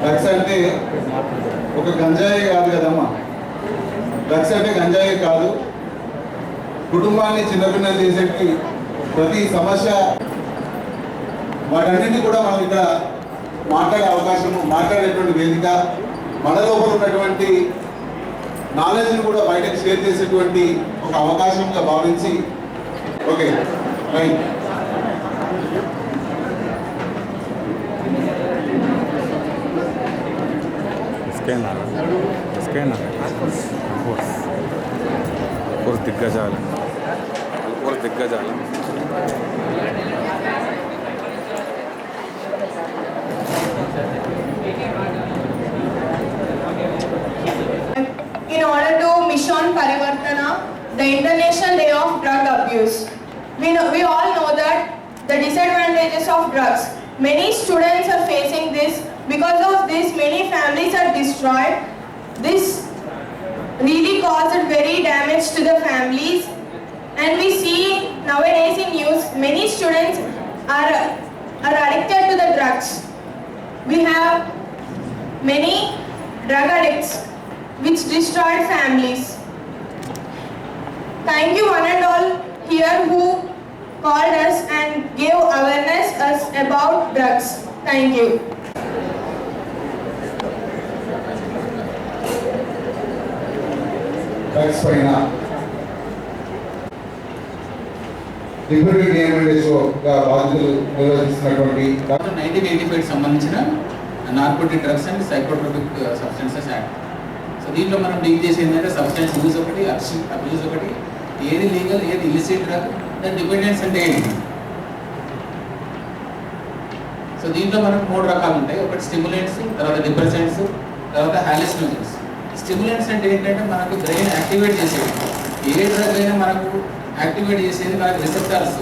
Drugs అంటే ఒక గంజాయి కాదు కదమ్మా. డ్రగ్స్ అంటే గంజాయి కాదు, కుటుంబాన్ని చిన్నపిన్న చేసేటి ప్రతి సమస్య వాటన్నింటినీ కూడా మనం ఇక్కడ మాట్లాడే అవకాశము, మాట్లాడేటువంటి వేదిక, మన లోపల ఉన్నటువంటి నాలెడ్జ్ని కూడా బయటకు షేర్ చేసేటువంటి ఒక అవకాశంగా భావించి ఓకే రైట్. దిగ్గజాలు In order to Mission Parivartana, the International Day of Drug Abuse, we all know that the disadvantages of drugs. Many students are facing this. Because of this, many families are destroyed. This really caused very damage to the families. And we see nowadays in news, many students are addicted to the drugs. We have many drug addicts which destroyed families. Thank you one and all here who called us and gave awareness us about drugs. Thank you. Drugs పైన deputy డిఎంఎల్ఏగా బాధ్యతలు నిర్వహిస్తున్నటువంటి 1985 సంబంధించిన narcotic drugs and psychotropic substances act. So దీంట్లో మనం deal చేసేది ఏంటంటే substance use ఒకటి, abuse ఒకటి, ఏది లీగల్ ఏది ఇలిసిట్ డ్రగ్, దాని డిపెండెన్స్ అంటే ఏంటి. సో దీంట్లో మనకు 3 రకాలు ఉంటాయి. ఒకటి స్టిమ్యులెంట్స్, తర్వాత డిప్రెసెంట్స్, తర్వాత హాలిసినోజెన్స్. స్టిమ్యులెంట్స్ అంటే ఏంటంటే మనకు బ్రెయిన్ యాక్టివేట్ చేసేది. ఏ డ్రగ్ అయినా మనకు యాక్టివేట్ చేసేది మనకు రిసెప్టార్స్,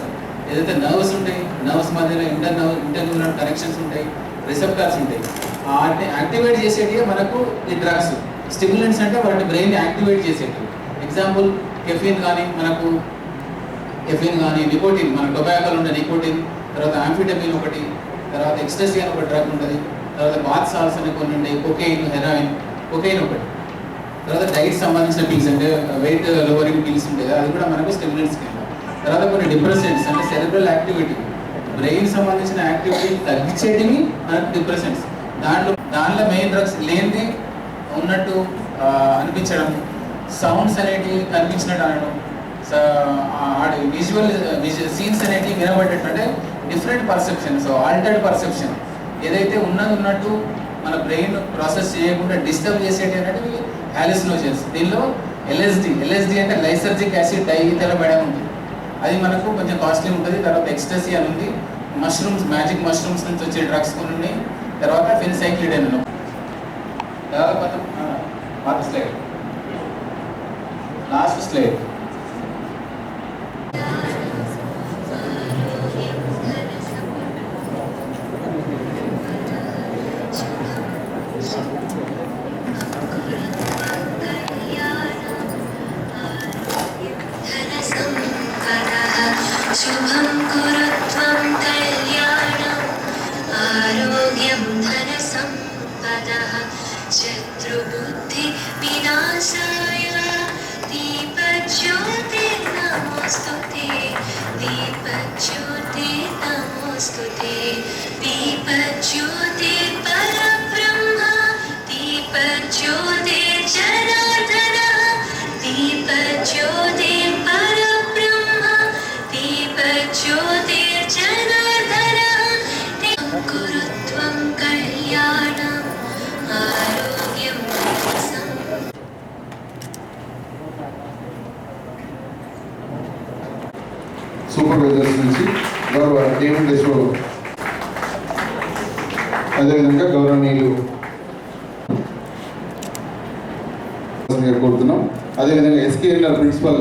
ఏదైతే నర్వ్స్ ఉంటాయి, నర్వ్స్ మధ్యలో ఇంటర్న్యూరల్ కనెక్షన్స్ ఉంటాయి, రిసెప్టార్స్ ఉంటాయి. వాటిని యాక్టివేట్ చేసేటివి మనకు ఈ డ్రగ్స్. స్టిమ్యులెంట్స్ అంటే వాటి బ్రెయిన్ యాక్టివేట్ చేసేటివి. ఎగ్జాంపుల్ కెఫీన్ కానీ, నికోటిన్, మన టొబాకోలో ఉండే నికోటిన్, తర్వాత ఆంఫిటమిన్ ఒకటి, తర్వాత ఎక్స్టసీ అని ఒక డ్రగ్ ఉంటుంది, తర్వాత బాత్ సాల్స్ అని కొన్ని ఉంటాయి, కొకైన్, హెరాయిన్, కొకైన్ ఒకటి. తర్వాత డైట్ సంబంధించిన పిల్స్ అంటే వెయిట్ లోవరింగ్ పిల్స్ ఉంటాయి, అది కూడా మనకు స్టిమ్యులెంట్స్ కింద. తర్వాత కొన్ని డిప్రెసెంట్స్ అంటే సెరెబ్రల్ యాక్టివిటీ, బ్రెయిన్ సంబంధించిన యాక్టివిటీ తగ్గించేటివి మనకు డిప్రెసెంట్స్. దాంట్లో మెయిన్ డ్రగ్స్ లేనిది ఉన్నట్టు అనిపించడం, సౌండ్స్ అనేటివి కనిపించినట్టు అనడం, విజువల్ సీన్స్ అనేటివి వినబడేటట్టు, అంటే different perception. So altered perception, ఏదైతే ఉన్నట్టు మన బ్రెయిన్ ప్రాసెస్ చేయకుండా డిస్టర్బ్ చేసేటి అనేటివి హాలిసినోజెన్స్. దీనిలో ఎల్ఎస్డి అంటే లైసర్జిక్ యాసిడ్ డైఈథైలమైడ్ ఉంటుంది, అది మనకు కొంచెం కాస్ట్లీ ఉంటుంది. తర్వాత ఎక్స్టసీ అని ఉంది, మష్రూమ్స్, మ్యాజిక్ మష్రూమ్స్ నుంచి వచ్చే డ్రగ్స్ కొన్ని ఉన్నాయి. తర్వాత ఫెన్సైక్లిడైన్ అని. తర్వాత స్లైడ్, లాస్ట్ స్లైడ్. शुभं कुरु त्वं कल्याणम् आरोग्यं धन दीपज्योतिर्परब्रह्म दीपज्योतिर्जनार्दनः दीपज्योतिर्परब्रह्म दीपज्योतिर्जनार्दनः कुरु त्वं कल्याणम् आरोग्यं సూపర్వైజర్స్ నుంచి గౌరవ డేవిడ్ దేశో, అదేవిధంగా గౌరవనీయులు కోరుతున్నాం. అదేవిధంగా SKNR principal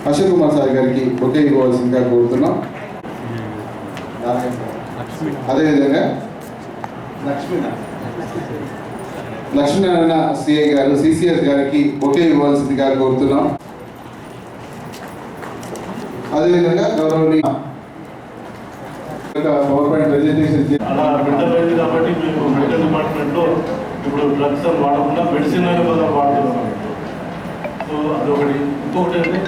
Ashok Kumar sir గారికి బొకే ఇవ్వవలసిందిగా కోరుతున్నాం. అదేవిధంగా లక్ష్మీనారాయణ సిఐ గారు సిసిఎస్ గారికి బొకే ఇవ్వవలసిందిగా కోరుతున్నాం. అదేవిధంగా గౌరవనీయ పవర్ పాయింట్ ప్రెజెంటేషన్ అలా పెట్టలేదు కాబట్టి మేము మెడికల్ డిపార్ట్మెంట్లో ఇప్పుడు డ్రగ్స్ అని వాడకుండా మెడిసిన్ అనే పదం వాడుతున్నాం. సో అదొకటి. ఇంకొకటి అంటే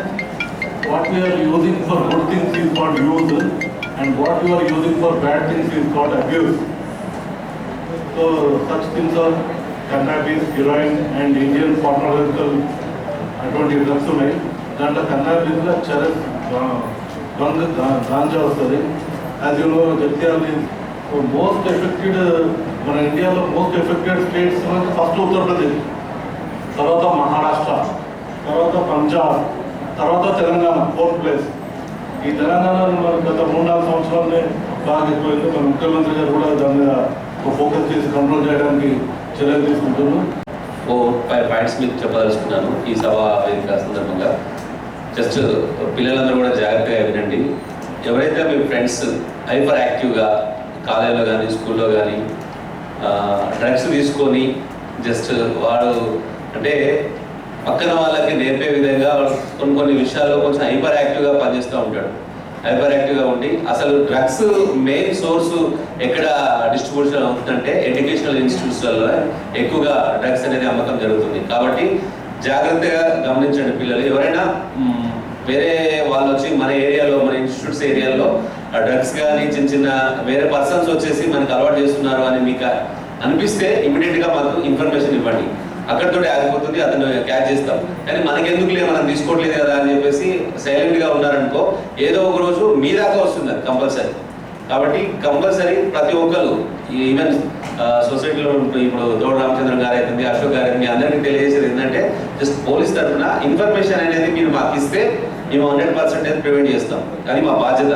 what you're using for good things is called use and what you're using for bad things is called abuse. So such things are cannabis, heroin and Indian pharmacological అటువంటి drugs ఉన్నాయి. దాంట్లో కన్నాబీస్లో చరస్ గాంజా వస్తుంది. As you know, Jagtial most affected, మన ఇండియాలో most affected states first Uttar Pradesh, తర్వాత మహారాష్ట్ర, తర్వాత పంజాబ్, తర్వాత తెలంగాణ 4th ప్లేస్. ఈ తెలంగాణ మనం గత 3-4 సంవత్సరాలనే బాగా ఎక్కువైంది. మన ముఖ్యమంత్రి గారు కూడా దాని మీద ఫోకస్ చేసి కంట్రోల్ చేయడానికి చర్యలు తీసుకుంటున్నాం. 4-5 పాయింట్స్ మీకు చెప్పదలుచుకున్నాను ఈ సభ వేదిక సందర్భంగా. జస్ట్ పిల్లలందరూ కూడా జాగ్రత్తగా వినండి. ఎవరైతే మీ ఫ్రెండ్స్ హైపర్ యాక్టివ్గా కాలేజీలో కానీ స్కూల్లో కానీ డ్రగ్స్ తీసుకొని జస్ట్ వాడు అంటే పక్కన వాళ్ళకి నేర్పే విధంగా కొన్ని విషయాల్లో కొంచెం హైపర్ యాక్టివ్గా పనిచేస్తూ ఉంటాడు. హైపర్ యాక్టివ్గా ఉండి అసలు డ్రగ్స్ మెయిన్ సోర్స్ ఎక్కడ డిస్ట్రిబ్యూషన్ అవుతుందంటే ఎడ్యుకేషనల్ ఇన్స్టిట్యూట్స్లలో ఎక్కువగా డ్రగ్స్ అనేది అమ్మకం జరుగుతుంది. కాబట్టి జాగ్రత్తగా గమనించండి పిల్లలు. ఎవరైనా వేరే వాళ్ళు వచ్చి మన ఏరియాలో, మన ఇన్స్టిట్యూట్స్ ఏరియాలో డ్రగ్స్ కానీ చిన్న వేరే పర్సన్స్ వచ్చేసి మనకు అలవాటు చేస్తున్నారు అని మీకు అనిపిస్తే ఇమీడియట్గా మాకు ఇన్ఫర్మేషన్ ఇవ్వండి. అక్కడితో ఆగిపోతుంది, అతను క్యాచ్ చేస్తాం. కానీ మనకెందుకులే, మనం తీసుకోవట్లేదు కదా అని చెప్పేసి సైలెంట్గా ఉన్నారనుకో, ఏదో ఒక రోజు మీ దాకా వస్తుంది అది కంపల్సరీ. కాబట్టి కంపల్సరీ ప్రతి ఒక్కరు ఈవెన్ సొసైటీలో ఇప్పుడు దోడ రామచంద్రన్ గారు అవుతుంది, అశోక్ గారు మీ అందరికీ తెలియజేసేది ఏంటంటే జస్ట్ పోలీస్ తరఫున ఇన్ఫర్మేషన్ అనేది మీరు మాకు ఇస్తే మేము 100% ప్రివెంట్ చేస్తాం. అది మా బాధ్యత.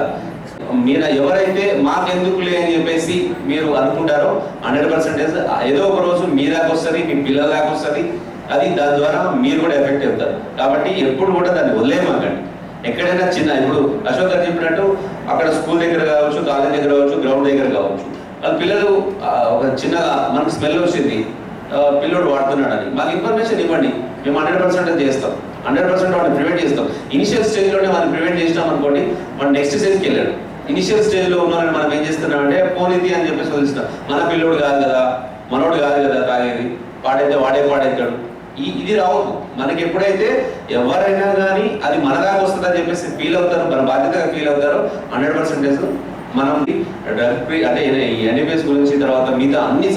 మీరు ఎవరైతే మాకెందుకులే అని చెప్పేసి మీరు అనుకుంటారో 100% ఏదో ఒక రోజు మీ దాకా వస్తుంది, మీ పిల్లల దాకా వస్తుంది. అది దాని ద్వారా మీరు కూడా ఎఫెక్ట్ అవుతారు. కాబట్టి ఎప్పుడు కూడా దాన్ని వదిలేయమాకండి. ఎక్కడైనా చిన్న ఇప్పుడు అశోక్ గారు చెప్పినట్టు అక్కడ స్కూల్ దగ్గర కావచ్చు, కాలేజ్ దగ్గర కావచ్చు, గ్రౌండ్ దగ్గర కావచ్చు, వాళ్ళ పిల్లలు ఒక చిన్నగా మనకు స్మెల్ వచ్చింది, పిల్లోడు వాడుతున్నాడని మాకు ఇన్ఫర్మేషన్ ఇవ్వండి. మేము 100% చేస్తాం. 100% వాడిని ప్రివెంట్ చేస్తాం. ఇనిషియల్ స్టేజ్లోనే మనం ప్రివెంట్ చేసినాం అనుకోండి, మనం నెక్స్ట్ స్టేజ్కి వెళ్ళాడు. ఇనిషియల్ స్టేజ్లో ఉన్నారని మనం ఏం చేస్తున్నామంటే పోనీతి అని చెప్పేసి వదిలిస్తాం. మన పిల్లోడు కాదు కదా, మనోడు కాదు కదా తాగేది, వాడైతే వాడేస్తాడు. ఇది రావద్దు. మనకి ఎప్పుడైతే ఎవరైనా కానీ అది మన దాకా వస్తుందని చెప్పేసి ఫీల్ అవుతారు, మన బాధ్యతగా ఫీల్ అవుతారో 100% మనం డ్రగ్ ఫ్రీ అంటే ఎన్డీపీఎస్ గురించి, తర్వాత మిగతా అన్ని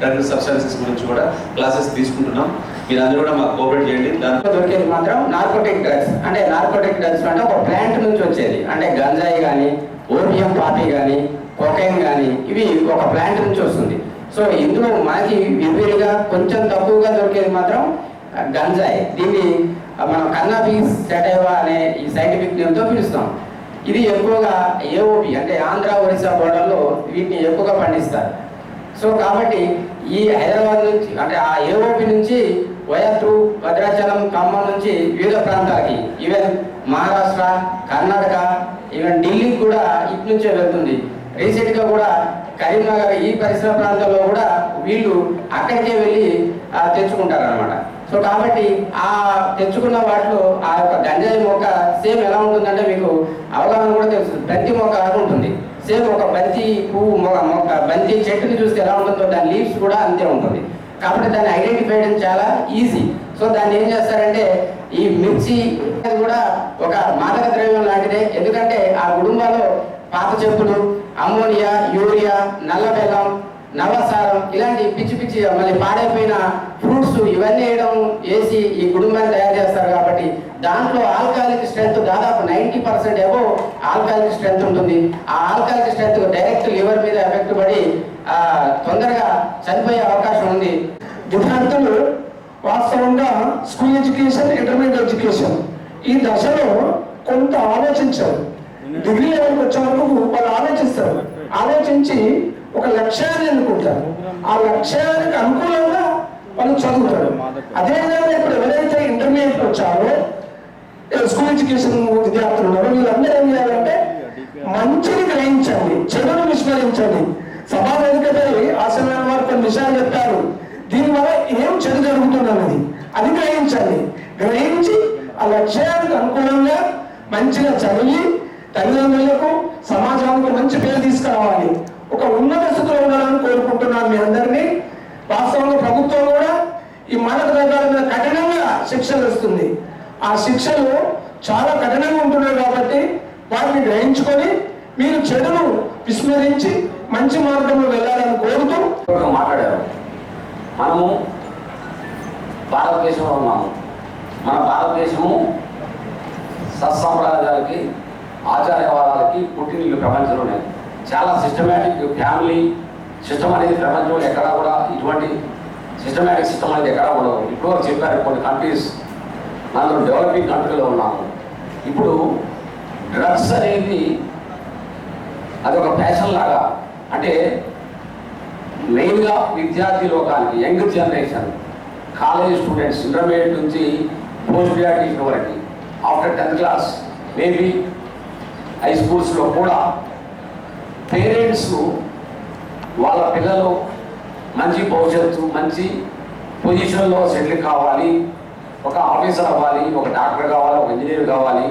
డ్రగ్ సబ్స్టాన్సెస్ గురించి కూడా క్లాసెస్ తీసుకుంటున్నాం. మీరందరూ కూడా మాకు కోఆపరేట్ చేయండి. దాంట్లో దొరికేది మాత్రం నార్కోటిక్ డ్రగ్స్. అంటే నార్కోటిక్ డ్రగ్స్ అంటే ఒక ప్లాంట్ నుంచి వచ్చేది. అంటే గంజాయి కానీ, ఓపియం పాపీ కానీ, కొకైన్ కానీ, ఇవి ఒక ప్లాంట్ నుంచి వస్తుంది. సో ఇందులో మనకి విరివిరిగా కొంచెం తక్కువగా దొరికేది మాత్రం గంజాయి. దీన్ని మనం కన్నాబీస్ సెటైవా అనే ఈ సైంటిఫిక్ నేమ్తో పిలుస్తాం. ఇది ఎక్కువగా ఏఓపి అంటే ఆంధ్ర ఒరిస్సా బోర్డర్లో వీటిని ఎక్కువగా పండిస్తారు. సో కాబట్టి ఈ హైదరాబాద్ నుంచి అంటే ఆ ఏఓపి నుంచి వయత్రు, భద్రాచలం, ఖమ్మం నుంచి వివిధ ప్రాంతాలకి, ఈవెన్ మహారాష్ట్ర, కర్ణాటక, ఈవెన్ ఢిల్లీకి కూడా ఇటు నుంచే వెళ్తుంది. రీసెంట్గా కూడా కరీంనగర్ ఈ పరిసర ప్రాంతాల్లో కూడా వీళ్ళు అక్కడికే వెళ్ళి తెచ్చుకుంటారు అనమాట. సో కాబట్టి ఆ తెచ్చుకున్న వాటిలో ఆ యొక్క గంజాయి మొక్క సేమ్ ఎలా ఉంటుందంటే మీకు అవగాహన కూడా తెలుసు. బంతి మొక్క ఉంటుంది, సేమ్ ఒక బంతి పువ్వు మొక్క బంతి చెట్టుని చూస్తే ఎలా ఉంటుందో దాని లీవ్స్ కూడా అంతే ఉంటుంది. కాబట్టి దాన్ని ఐడెంటిఫై చేయడం చాలా ఈజీ. సో దాన్ని ఏం చేస్తారంటే ఈ మిర్చి కూడా ఒక మాదక ద్రవ్యం లాంటిదే. ఎందుకంటే ఆ కుటుంబాల్లో పాత చెప్పులు, అమోనియా, యూరియా, నల్ల బెల్లం, నవసారం ఇలాంటి పిచ్చి పిచ్చి మళ్ళీ పాడైపోయిన ఫ్రూట్స్ ఇవన్నీ వేసి ఈ గుడుంబాన్ని తయారు చేస్తారు. కాబట్టి దాంట్లో ఆల్కహాలిక్ స్ట్రెంత్ దాదాపు 90% అబోవ్ ఆల్కహాలిక్ స్ట్రెంత్ ఉంటుంది. ఆ ఆల్కహాలిక్ స్ట్రెంత్ డైరెక్ట్ లివర్ మీద ఎఫెక్ట్ పడి తొందరగా చనిపోయే అవకాశం ఉంది. విద్యార్థులు వాస్తవంగా స్కూల్ ఎడ్యుకేషన్, ఇంటర్మీడియట్ ఎడ్యుకేషన్ ఈ దశలో కొంత ఆలోచించారు. డిగ్రీ లెవెల్కి వచ్చే వరకు వాళ్ళు ఆలోచిస్తారు. ఆలోచించి ఒక లక్ష్యాన్ని ఎన్నుకుంటారు. ఆ లక్ష్యానికి అనుకూలంగా వాళ్ళు చదువుతారు. అదేవిధంగా ఇప్పుడు ఎవరైతే ఇంటర్మీడియట్కి వచ్చారో స్కూల్ ఎడ్యుకేషన్ విద్యార్థులు ఉన్నారో వీళ్ళందరూ ఏం చేయాలంటే మంచిని గ్రహించండి, చెడును విస్మరించండి. సభా వేదికపై ఆశమైన వారు కొన్ని విషయాలు చెప్పారు. దీనివల్ల ఏం చెడు జరుగుతున్నది అది గ్రహించండి. గ్రహించి ఆ లక్ష్యానికి అనుకూలంగా మంచిగా చదివి తల్లిదండ్రులకు, సమాజానికి మంచి పేరు తీసుకురావాలి. ఒక ఉన్నత స్థితిలో ఉండాలని కోరుకుంటున్నాను మీ అందరినీ. వాస్తవంగా ప్రభుత్వం కూడా ఈ మాదక ద్రవ్యాల మీద కఠినంగా శిక్షలు ఇస్తుంది. ఆ శిక్షలు చాలా కఠినంగా ఉంటున్నాయి కాబట్టి వాటిని గ్రహించుకొని మీరు చెడును విస్మరించి మంచి మార్గంలో వెళ్ళాలని కోరుతూ మాట్లాడారు. మనము భారతదేశంలో ఉన్నాము. మన భారతదేశము సత్సంప్రదాయాలకి, ఆచార్యవాదాలకి పుట్టినిల్లు ప్రపంచంలోనే. చాలా సిస్టమేటిక్ ఫ్యామిలీ సిస్టమ్ అనేది ప్రపంచంలో ఎక్కడా కూడా ఇటువంటి సిస్టమేటిక్ సిస్టమ్ అనేది ఎక్కడా ఉండదు. ఇప్పుడు చెప్పారు కొన్ని కంట్రీస్, మనం డెవలపింగ్ కంట్రీలో ఉన్నాము. ఇప్పుడు డ్రగ్స్ అనేది అది ఒక ఫ్యాషన్ లాగా, అంటే మెయిన్గా విద్యార్థి లోకానికి, young generation, college students, intermediate నుంచి పోస్ట్ గ్రాడ్యుయేషన్ వరకు, after 10th class, maybe high స్కూల్స్లో కూడా పేరెంట్స్ వాళ్ళ పిల్లలు మంచి భవిష్యత్తు, మంచి పొజిషన్లో సెటిల్ కావాలి, ఒక ఆఫీసర్ అవ్వాలి, ఒక డాక్టర్ కావాలి, ఒక ఇంజనీర్ కావాలి,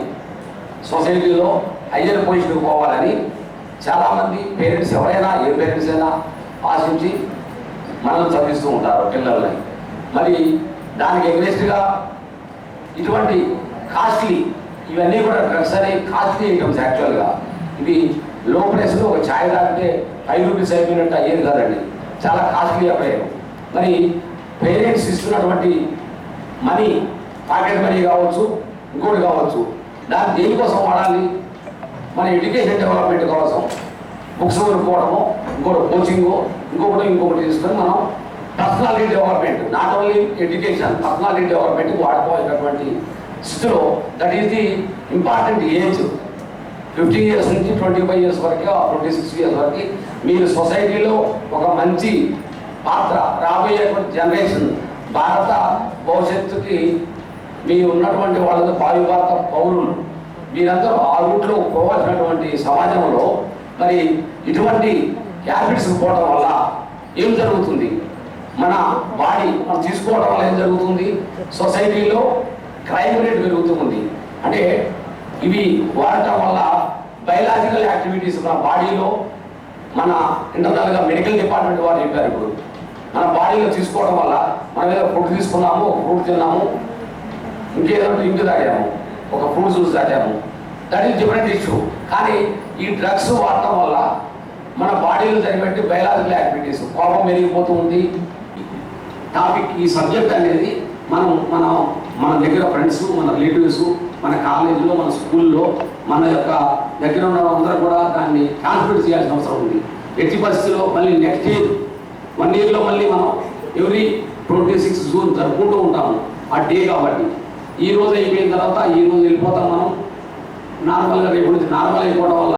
సొసైటీలో హయ్యర్ పొజిషన్కి పోవాలని చాలామంది పేరెంట్స్, ఎవరైనా ఏ పేరెంట్స్ అయినా ఆశించి మనం చదివిస్తూ ఉంటారు పిల్లల్ని. మరి దానికి ఎగ్నెస్ట్గా ఇటువంటి కాస్ట్లీ, ఇవన్నీ కూడా డ్రగ్స్ అనే కాస్ట్లీ ఐటమ్స్. యాక్చువల్గా ఇవి లో ప్రైస్లో ఒక ఛాయ్ తాగితే 5 రూపీస్ అయిపోయినట్టు అయ్యేది కాదండి, చాలా కాస్ట్లీ అయ్యారు. మరి పేరెంట్స్ ఇస్తున్నటువంటి మనీ, పాకెట్ మనీ కావచ్చు, ఇంకోటి కావచ్చు, దాన్ని దేనికోసం వాడాలి? మన ఎడ్యుకేషన్ డెవలప్మెంట్ కోసం బుక్స్ కొనుక్కోవడము, ఇంకోటి కోచింగు, ఇంకొకటి తీసుకొని మనం personality development, not only education, personality డెవలప్మెంట్కి వాడుకోవాల్సినటువంటి స్థితిలో that is the important age. 15 years నుంచి 25 years వరకు, 26 years వరకు మీరు సొసైటీలో ఒక మంచి పాత్ర, రాబోయేటువంటి జనరేషన్, భారత భవిష్యత్తుకి మీరు ఉన్నటువంటి వాళ్ళతో భావి భారత పౌరులు, మీరందరూ ఆ రూట్లో పోవాల్సినటువంటి సమాజంలో మరి ఇటువంటి హ్యాబిట్స్ పోవడం వల్ల ఏం జరుగుతుంది? మన బాడీ మనం తీసుకోవడం వల్ల ఏం జరుగుతుంది? సొసైటీలో క్రైమ్ రేట్ పెరుగుతుంది. అంటే ఇవి వాడటం వల్ల బయలాజికల్ యాక్టివిటీస్ మన బాడీలో, మన ఇంటర్నల్గా మెడికల్ డిపార్ట్మెంట్ వారు చెప్పారు, ఇప్పుడు మన బాడీలో తీసుకోవడం వల్ల మనం ఏదో ఫుడ్ తీసుకున్నాము, ఫ్రూట్ తిన్నాము, ఇంకేదో డ్రింక్ తాగాము, ఒక ఫ్రూట్ జ్యూస్ తాగాము, దట్ ఈస్ డిఫరెంట్ ఇష్యూ. కానీ ఈ డ్రగ్స్ వాడటం వల్ల మన బాడీలో జరిగినట్టు బయలాజికల్ యాక్టివిటీస్, కోపం పెరిగిపోతూ ఉంది. టాపిక్, ఈ సబ్జెక్ట్ అనేది మన దగ్గర ఫ్రెండ్స్, మన రిలేటివ్స్, మన కాలేజీలో, మన స్కూల్లో, మన యొక్క దగ్గర ఉన్న అందరూ కూడా దాన్ని కాన్సన్ట్రేట్ చేయాల్సిన అవసరం ఉంది. ఎట్టి పరిస్థితిలో మళ్ళీ నెక్స్ట్ ఇయర్ 1 yearలో మళ్ళీ మనం ఎవ్రీ 26 June జరుపుకుంటూ ఉంటాము ఆ డే. కాబట్టి ఈ రోజు అయిపోయిన తర్వాత ఈ రోజు వెళ్ళిపోతాం మనం నార్మల్గా. రేపు నుంచి నార్మల్ అయిపోవడం వల్ల